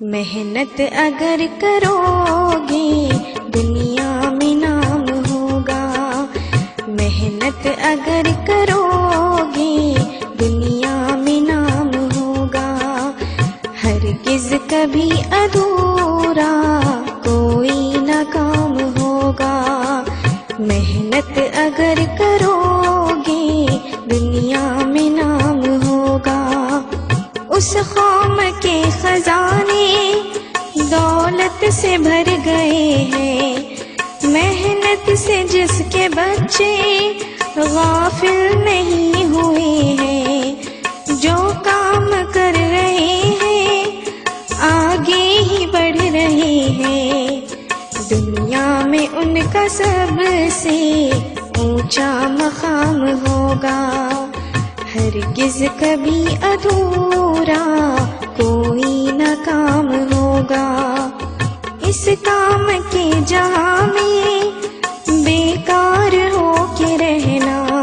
محنت اگر کرو گے دنیا میں نام ہوگا، محنت اگر کرو گے دنیا میں نام ہوگا، ہرگز کبھی ادھورا کوئی نہ کام ہوگا، محنت اگر کرو گے دنیا میں نام ہوگا۔ اس قوم کے خزانے دولت سے بھر گئے ہیں، محنت سے جس کے بچے غافل نہیں ہوئے ہیں، جو کام کر رہے ہیں آگے ہی بڑھ رہے ہیں، دنیا میں ان کا سب سے اونچا مقام ہوگا، ہرگز کبھی ادھورا کوئی نہ کام ہوگا۔ اس کام کے جہاں میں بیکار ہو کے رہنا،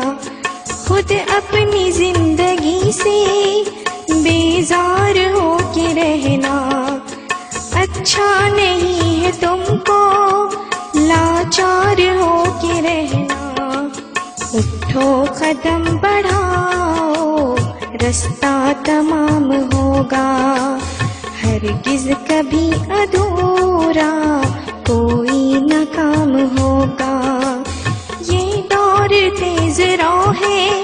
خود اپنی زندگی سے بیزار ہو کے رہنا، اچھا نہیں ہے تم کو لاچار ہو کے رہنا۔ اٹھو قدم بڑھاؤ رستہ تمام ہوگا، ہرگز کبھی ادھورا کوئی نہ کام ہوگا۔ یہ دور تیز رو ہے